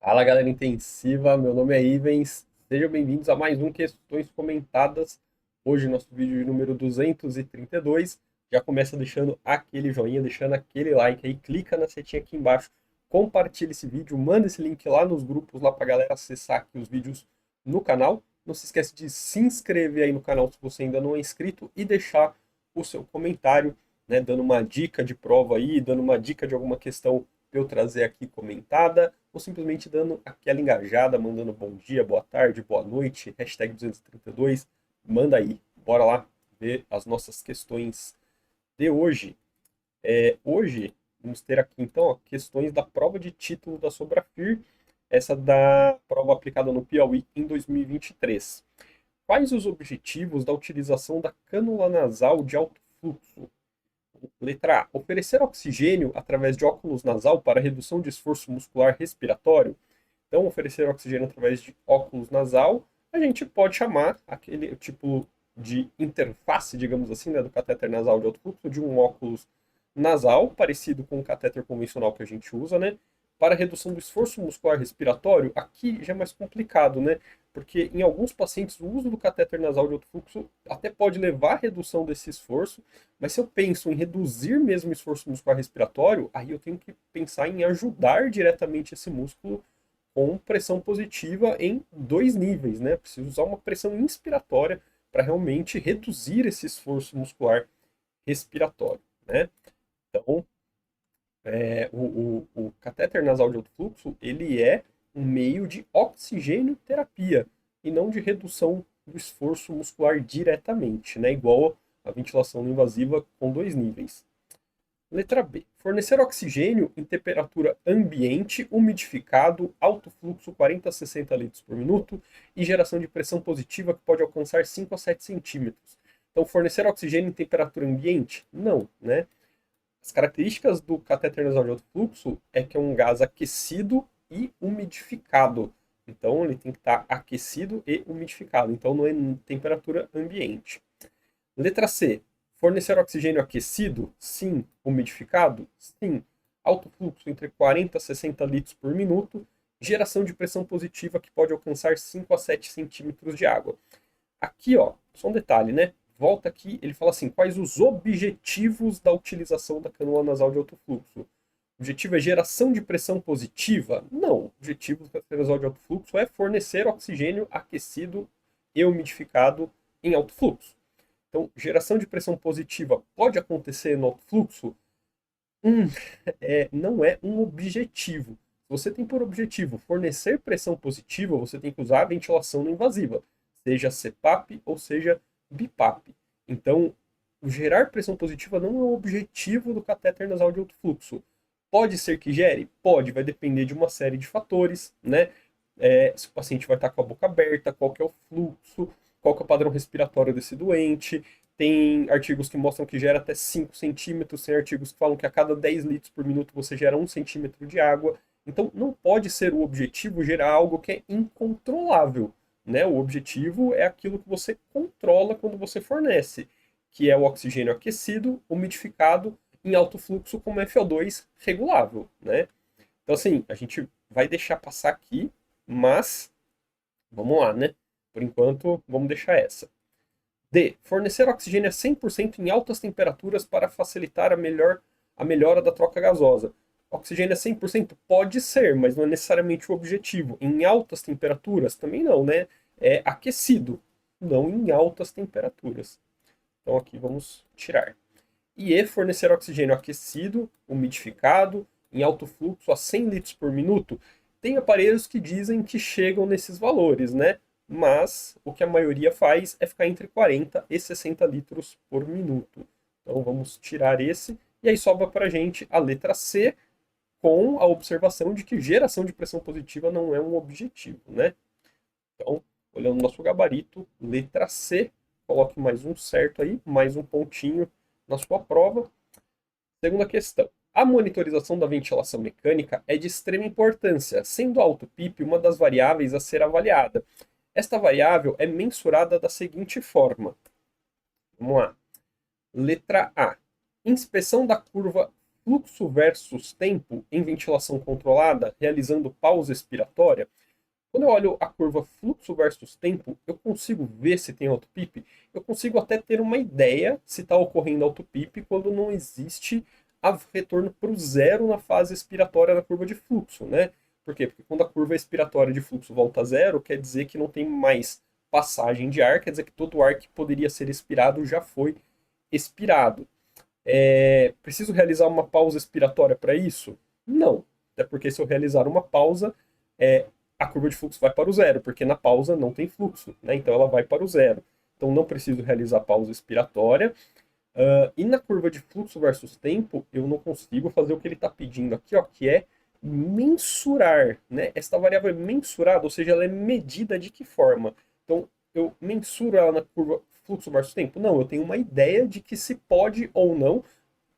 Fala, galera intensiva, meu nome é Ivens, sejam bem-vindos a mais um Questões Comentadas. Hoje, nosso vídeo de número 232. Já começa deixando aquele joinha, deixando aquele like aí, clica na setinha aqui embaixo, compartilha esse vídeo, manda esse link lá nos grupos, lá pra galera acessar aqui os vídeos no canal. Não se esquece de se inscrever aí no canal se você ainda não é inscrito e deixar o seu comentário, né, dando uma dica de prova aí, dando uma dica de alguma questão para eu trazer aqui comentada, ou simplesmente dando aquela engajada, mandando bom dia, boa tarde, boa noite, hashtag 232, manda aí, bora lá ver as nossas questões de hoje. Hoje, vamos ter aqui então ó, questões da prova de título da Sobrafir, essa da prova aplicada no Piauí em 2023. Quais os objetivos da utilização da cânula nasal de alto fluxo? Letra A. Oferecer oxigênio através de óculos nasal para redução de esforço muscular respiratório. Então, oferecer oxigênio através de óculos nasal, a gente pode chamar aquele tipo de interface, digamos assim, né, do catéter nasal de alto fluxo, de um óculos nasal, parecido com o catéter convencional que a gente usa, né? Para redução do esforço muscular respiratório, aqui já é mais complicado, né? Porque em alguns pacientes o uso do catéter nasal de alto fluxo até pode levar à redução desse esforço, mas se eu penso em reduzir mesmo o esforço muscular respiratório, aí eu tenho que pensar em ajudar diretamente esse músculo com pressão positiva em dois níveis, né? Preciso usar uma pressão inspiratória para realmente reduzir esse esforço muscular respiratório, né? Então, o catéter nasal de alto fluxo, ele é um meio de oxigênio terapia e não de redução do esforço muscular diretamente, né? Igual a ventilação não invasiva com dois níveis. Letra B. Fornecer oxigênio em temperatura ambiente, umidificado, alto fluxo 40 a 60 litros por minuto e geração de pressão positiva que pode alcançar 5 a 7 centímetros. Então, fornecer oxigênio em temperatura ambiente? Não, né? As características do catéter nasal de alto fluxo é que é um gás aquecido e umidificado. Então, ele tem que estar aquecido e umidificado. Então, não é em temperatura ambiente. Letra C. Fornecer oxigênio aquecido? Sim. Umidificado? Sim. Alto fluxo entre 40 a 60 litros por minuto. Geração de pressão positiva que pode alcançar 5 a 7 centímetros de água. Aqui, ó, só um detalhe, né? Volta aqui, ele fala assim: quais os objetivos da utilização da cânula nasal de alto fluxo? O objetivo é geração de pressão positiva? Não. O objetivo da cânula nasal de alto fluxo é fornecer oxigênio aquecido e umidificado em alto fluxo. Então, geração de pressão positiva pode acontecer no alto fluxo? Hum, não é um objetivo. Se você tem por objetivo fornecer pressão positiva, você tem que usar a ventilação não invasiva, seja CPAP ou seja BIPAP. Então, gerar pressão positiva não é um objetivo do catéter nasal de alto fluxo. Pode ser que gere? Pode, vai depender de uma série de fatores, né? Se o paciente vai estar com a boca aberta, qual que é o fluxo, qual que é o padrão respiratório desse doente. Tem artigos que mostram que gera até 5 centímetros, tem artigos que falam que a cada 10 litros por minuto você gera 1 centímetro de água. Então, não pode ser o objetivo gerar algo que é incontrolável, né? O objetivo é aquilo que você controla quando você fornece, que é o oxigênio aquecido, umidificado, em alto fluxo como FO2 regulável, né? Então, assim, a gente vai deixar passar aqui, mas vamos lá, né? Por enquanto, vamos deixar essa. D. Fornecer oxigênio a 100% em altas temperaturas para facilitar a melhora da troca gasosa. Oxigênio a 100% pode ser, mas não é necessariamente o objetivo. Em altas temperaturas também não, né? É aquecido, não em altas temperaturas. Então aqui vamos tirar. E E. Fornecer oxigênio aquecido, umidificado, em alto fluxo a 100 litros por minuto. Tem aparelhos que dizem que chegam nesses valores, né? Mas o que a maioria faz é ficar entre 40 e 60 litros por minuto. Então vamos tirar esse. E aí sobra para a gente a letra C, com a observação de que geração de pressão positiva não é um objetivo, né? Então, olhando o nosso gabarito, letra C, coloque mais um certo aí, mais um pontinho na sua prova. Segunda questão. A monitorização da ventilação mecânica é de extrema importância, sendo a auto-PIP uma das variáveis a ser avaliada. Esta variável é mensurada da seguinte forma. Vamos lá. Letra A. Inspeção da curva fluxo versus tempo em ventilação controlada, realizando pausa expiratória. Quando eu olho a curva fluxo versus tempo, eu consigo ver se tem autopip, eu consigo até ter uma ideia se está ocorrendo autopip quando não existe retorno para o zero na fase expiratória da curva de fluxo, né? Por quê? Porque quando a curva expiratória de fluxo volta a zero, quer dizer que não tem mais passagem de ar, quer dizer que todo o ar que poderia ser expirado já foi expirado. Preciso realizar uma pausa expiratória para isso? Não. Até porque se eu realizar uma pausa, a curva de fluxo vai para o zero, porque na pausa não tem fluxo, né? Então ela vai para o zero. Então não preciso realizar pausa expiratória. E na curva de fluxo versus tempo, eu não consigo fazer o que ele está pedindo aqui, ó, que é mensurar, né? Esta variável é mensurada, ou seja, ela é medida de que forma? Então, eu mensuro ela na curva fluxo versus tempo? Não, eu tenho uma ideia de que se pode ou não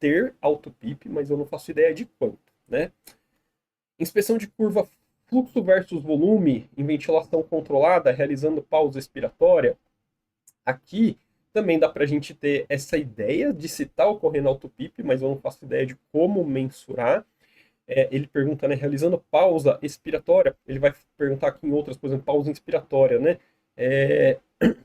ter autopip, mas eu não faço ideia de quanto, né? Inspeção de curva fluxo versus volume em ventilação controlada, realizando pausa expiratória. Aqui também dá para a gente ter essa ideia de se está ocorrendo autopip, mas eu não faço ideia de como mensurar. Ele pergunta, né, realizando pausa expiratória, ele vai perguntar aqui em outras, por exemplo, pausa inspiratória, né?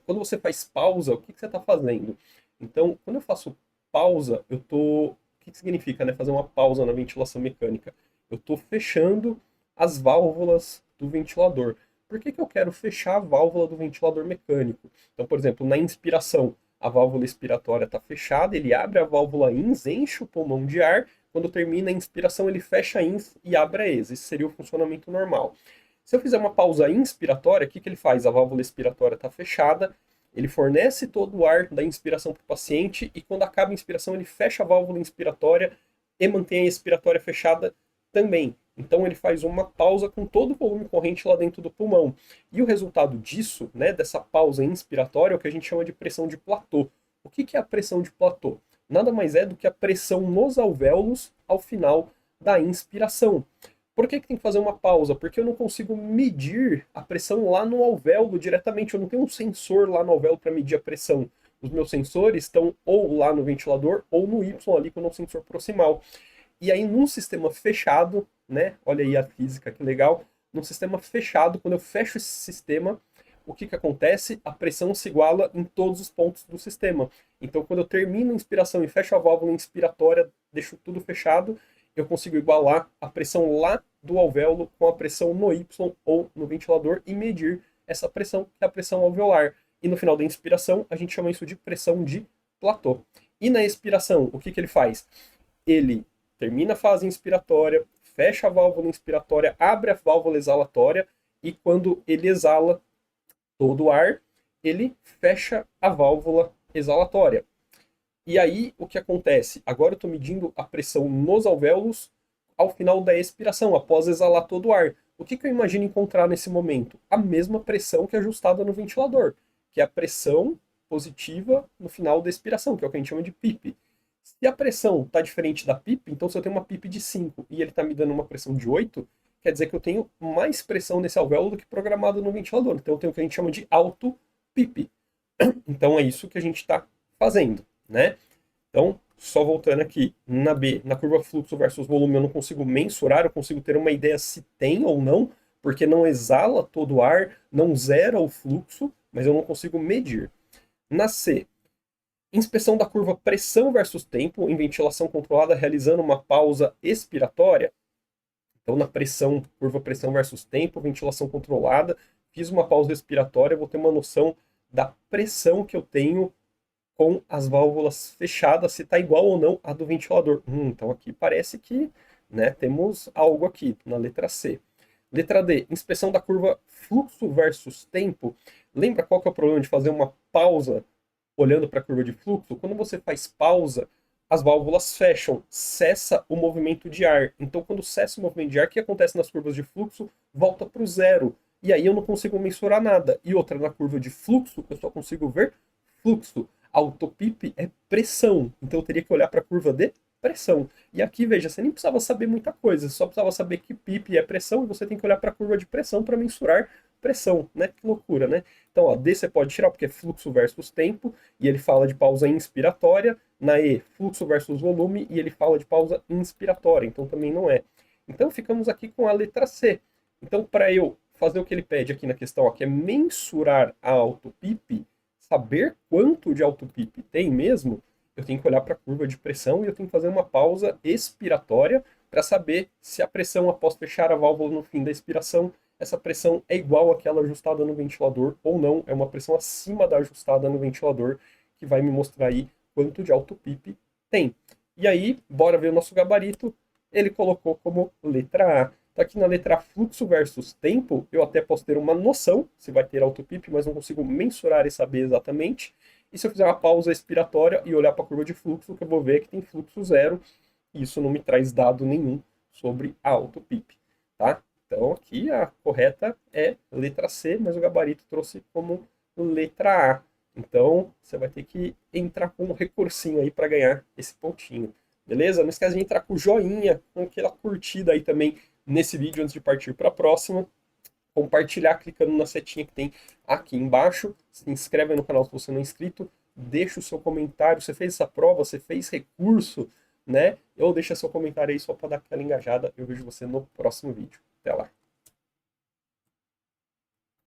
Quando você faz pausa, o que você está fazendo? Então, quando eu faço pausa, eu tô. O que significa, né? Fazer uma pausa na ventilação mecânica? Eu estou fechando as válvulas do ventilador. Por que eu quero fechar a válvula do ventilador mecânico? Então, por exemplo, na inspiração, a válvula expiratória está fechada, ele abre a válvula INS, enche o pulmão de ar. Quando termina a inspiração, ele fecha a INS e abre a ES. Esse seria o funcionamento normal. Se eu fizer uma pausa inspiratória, o que ele faz? A válvula expiratória está fechada, ele fornece todo o ar da inspiração para o paciente e quando acaba a inspiração, ele fecha a válvula inspiratória e mantém a expiratória fechada também. Então ele faz uma pausa com todo o volume corrente lá dentro do pulmão. E o resultado disso, né, dessa pausa inspiratória, é o que a gente chama de pressão de platô. O que é a pressão de platô? Nada mais é do que a pressão nos alvéolos ao final da inspiração. Por que tem que fazer uma pausa? Porque eu não consigo medir a pressão lá no alvéolo diretamente. Eu não tenho um sensor lá no alvéolo para medir a pressão. Os meus sensores estão ou lá no ventilador ou no Y ali com o sensor proximal. E aí, num sistema fechado, né? Olha aí a física, que legal. Num sistema fechado, quando eu fecho esse sistema, o que acontece? A pressão se iguala em todos os pontos do sistema. Então, quando eu termino a inspiração e fecho a válvula inspiratória, deixo tudo fechado, eu consigo igualar a pressão lá do alvéolo com a pressão no Y ou no ventilador e medir essa pressão, que é a pressão alveolar. E no final da inspiração, a gente chama isso de pressão de platô. E na expiração, o que ele faz? Ele termina a fase inspiratória, fecha a válvula inspiratória, abre a válvula exalatória e quando ele exala todo o ar, ele fecha a válvula exalatória. E aí, o que acontece? Agora eu estou medindo a pressão nos alvéolos ao final da expiração, após exalar todo o ar. O que eu imagino encontrar nesse momento? A mesma pressão que é ajustada no ventilador, que é a pressão positiva no final da expiração, que é o que a gente chama de PIP. Se a pressão está diferente da PIP, então se eu tenho uma PIP de 5 e ele está me dando uma pressão de 8, quer dizer que eu tenho mais pressão nesse alvéolo do que programado no ventilador. Então eu tenho o que a gente chama de alto PIP. Então é isso que a gente está fazendo, né? Então, só voltando aqui, na B, na curva fluxo versus volume, eu não consigo mensurar, eu consigo ter uma ideia se tem ou não, porque não exala todo o ar, não zera o fluxo, mas eu não consigo medir. Na C, inspeção da curva pressão versus tempo em ventilação controlada, realizando uma pausa expiratória. Então, na pressão, curva pressão versus tempo, ventilação controlada, fiz uma pausa expiratória, vou ter uma noção da pressão que eu tenho com as válvulas fechadas, se está igual ou não à do ventilador. Então aqui parece que, né, temos algo aqui na letra C. Letra D, inspeção da curva fluxo versus tempo. Lembra qual que é o problema de fazer uma pausa olhando para a curva de fluxo? Quando você faz pausa, as válvulas fecham, cessa o movimento de ar. Então, quando cessa o movimento de ar, o que acontece nas curvas de fluxo? Volta para o zero. E aí eu não consigo mensurar nada. E outra, na curva de fluxo, eu só consigo ver fluxo. Autopip é pressão. Então eu teria que olhar para a curva de pressão. E aqui, veja, você nem precisava saber muita coisa. Só precisava saber que pip é pressão e você tem que olhar para a curva de pressão para mensurar pressão, né? Que loucura, né? Então, ó, D você pode tirar porque é fluxo versus tempo, e ele fala de pausa inspiratória. Na E, fluxo versus volume, e ele fala de pausa inspiratória, então também não é. Então, ficamos aqui com a letra C. Então, para eu fazer o que ele pede aqui na questão, ó, que é mensurar a autopip, saber quanto de autopip tem mesmo, eu tenho que olhar para a curva de pressão e eu tenho que fazer uma pausa expiratória para saber se a pressão após fechar a válvula no fim da expiração, essa pressão é igual àquela ajustada no ventilador ou não, é uma pressão acima da ajustada no ventilador, que vai me mostrar aí quanto de autopip tem. E aí, bora ver o nosso gabarito, ele colocou como letra A. Então aqui na letra A, fluxo versus tempo, eu até posso ter uma noção se vai ter autopip, mas não consigo mensurar e saber exatamente. E se eu fizer uma pausa expiratória e olhar para a curva de fluxo, o que eu vou ver é que tem fluxo zero, e isso não me traz dado nenhum sobre a autopip, tá? Então aqui a correta é letra C, mas o gabarito trouxe como letra A. Então você vai ter que entrar com um recursinho aí para ganhar esse pontinho. Beleza? Não esquece de entrar com o joinha, com aquela curtida aí também nesse vídeo antes de partir para a próxima. Compartilhar clicando na setinha que tem aqui embaixo. Se inscreve no canal se você não é inscrito. Deixa o seu comentário. Você fez essa prova? Você fez recurso? Né? Ou deixa seu comentário aí só para dar aquela engajada. Eu vejo você no próximo vídeo. Até lá.